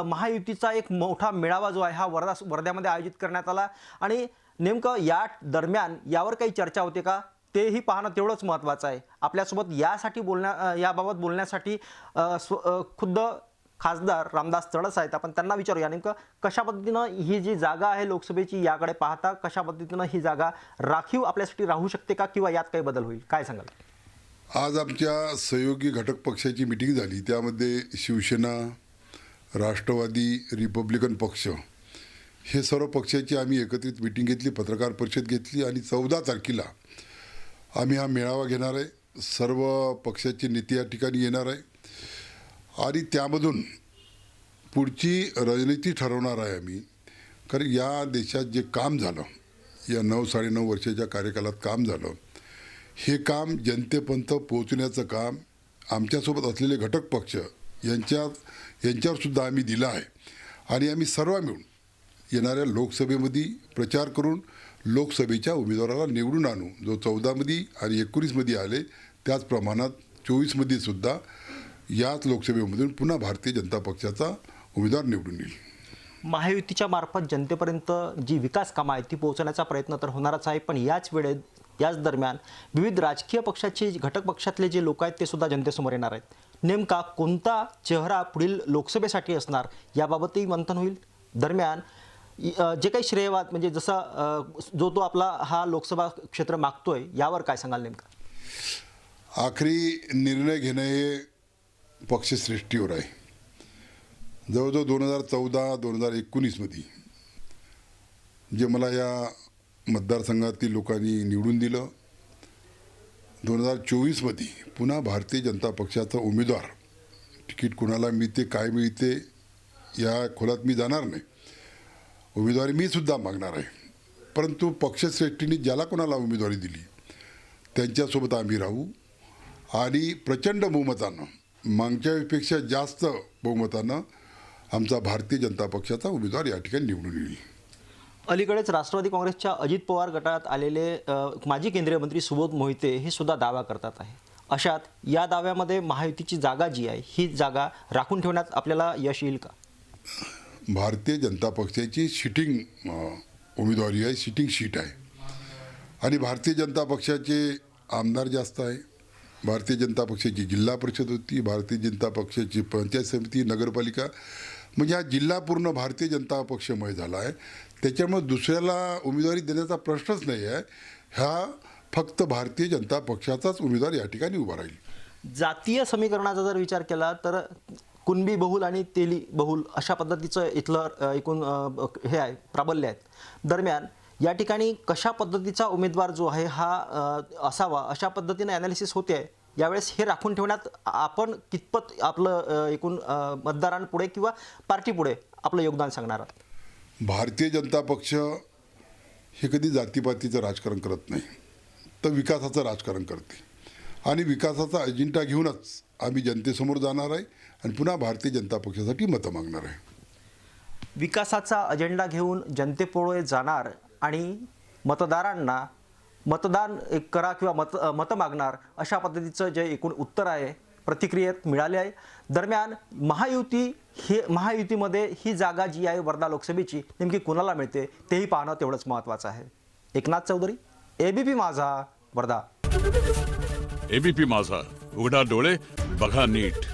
महायुतीचा एक मोठा मेळावा जो आहे हा वर्ध्यामध्ये आयोजित करण्यात आला आणि नेमकं या दरम्यान यावर काही चर्चा होते का तेही पाहणं तेवढंच महत्त्वाचं आहे। आपल्यासोबत याबाबत बोलण्यासाठी खुद्द खासदार रामदास तडस आहेत। आपण त्यांना विचारूया नेमकं कशा पद्धतीनं ही जी जागा आहे लोकसभेची याकडे पाहता कशा पद्धतीनं ही जागा राखीव आपल्यासाठी राहू शकते का किंवा यात काही बदल होईल, काय सांगाल? आज आमच्या सहयोगी घटक पक्षाची मीटिंग झाली, त्यामध्ये शिवसेना, राष्ट्रवादी, रिपब्लिकन पक्ष हे सर्व पक्षाची आम्ही एकत्रित मीटिंग घेतली, पत्रकार परिषद घेतली आणि 14 तारखेला आम्ही हा मेळावा घेणार आहे। सर्व पक्षाचे नेते या ठिकाणी येणार आहे आणि त्यामधून पुढची रणनीती ठरवणार आहे आम्ही। कारण या देशात जे काम झालं, या 9-9.5 वर्षाच्या कार्यकालात काम झालं, हे काम जनतेपर्यंत पोहोचण्याचं काम आमच्यासोबत असलेले घटक पक्ष यांच्यावरसुद्धा आम्ही दिलं आहे आणि आम्ही सर्व मिळून येणाऱ्या लोकसभेमध्ये प्रचार करून लोकसभेच्या उमेदवाराला निवडून आणू। जो 14मध्ये आणि 19मध्ये आले त्याच प्रमाणात 24मध्ये सुद्धा याच लोकसभेमधून पुन्हा भारतीय जनता पक्षाचा उमेदवार निवडून येईल। महायुतीच्या मार्फत जनतेपर्यंत जी विकास कामं आहेत ती पोहोचण्याचा प्रयत्न तर होणारच आहे, पण याच दरम्यान विविध राजकीय पक्षाचे घटक पक्षातले जे लोक आहेत ते सुद्धा जनतेसमोर येणार आहेत। नेमका कोणता चेहरा पुढील लोकसभेसाठी असणार याबाबतही मंथन होईल। दरम्यान जे काही श्रेयवाद म्हणजे जसा जो आपला हा लोकसभा क्षेत्र मागतोय यावर काय सांगाल नेमका? आखरी निर्णय घेणं हे पक्षश्रेष्ठीवर आहे। जवळजवळ 2014-2019मध्ये जे मला या मतदारसंघातील लोकांनी निवडून दिलं, 2024मध्ये पुन्हा भारतीय जनता पक्षाचा उमेदवार, तिकीट कोणाला मिळते काय मिळते या खोलात मी जाणार नाही, उमेदवारी मी सुद्धा मागणार आहे। परंतु पक्षश्रेष्ठींनी ज्याला कोणाला उमेदवारी दिली त्यांच्यासोबत आम्ही राहू आणि प्रचंड बहुमतानं, मागच्यापेक्षा जास्त बहुमतानं आमचा भारतीय जनता पक्षाचा उमेदवार या ठिकाणी निवडून येईल। अलीकडेच राष्ट्रवादी काँग्रेसच्या अजित पवार गटात आलेले माजी केंद्रीय मंत्री सुबोध मोहिते हे सुद्धा दावा करतात आहे। अशात या दाव्यामध्ये महायुतीची जागा जी आहे ही जागा राखून ठेवण्यात आपल्याला यश येईल का? भारतीय जनता पक्षाची सिटिंग उमेदवारी आहे, सिटिंग सीट आहे आणि भारतीय जनता पक्षाचे आमदार जास्त आहे। भारतीय जनता पक्षाची जिल्हा परिषद होती, भारतीय जनता पक्षाची पंचायत समिती, नगरपालिका, म्हणजे हा जिल्हा पूर्ण भारतीय जनता पक्षमय झाला आहे। त्याच्यामुळे दुसऱ्याला उमेदवारी देण्याचा प्रश्नच नाही आहे। हा फक्त भारतीय जनता पक्षाचाच उमेदवार या ठिकाणी उभा राहील। जातीय समीकरणाचा जर विचार केला तर कुणबी बहुल आणि तेली बहुल अशा पद्धतीचं इथलं एकूण हे आहे, प्राबल्य आहेत। दरम्यान या ठिकाणी कशा पद्धतीचा उमेदवार जो आहे हा असावा अशा पद्धतीने ॲनालिसिस होते आहे। यावेळेस हे राखून ठेवण्यात आपण कितपत आपलं एकूण मतदारांपुढे किंवा पार्टीपुढे आपलं योगदान सांगणार आहात? भारतीय जनता पक्ष हे कधी जातीपातीचं राजकारण करत नाही, तर विकासाचं राजकारण करते आणि विकासाचा अजेंडा घेऊनच आम्ही जनतेसमोर जाणार आहे आणि पुन्हा भारतीय जनता पक्षासाठी मतं मागणार आहे। विकासाचा अजेंडा घेऊन जनतेपुढे जाणार आणि मतदारांना मतदान करा किंवा मतं मागणार अशा पद्धतीचं जे एकूण उत्तर आहे प्रतिक्रियेत मिळाले आहे। दरम्यान महायुतीमध्ये ही जागा जी आहे वर्धा लोकसभेची नेमकी कोणाला मिळते तेही पाहणं तेवढंच महत्त्वाचं आहे। एकनाथ चौधरी, एबीपी माझा, वर्धा। एबीपी माझा, उघडा डोळे बघा नीट।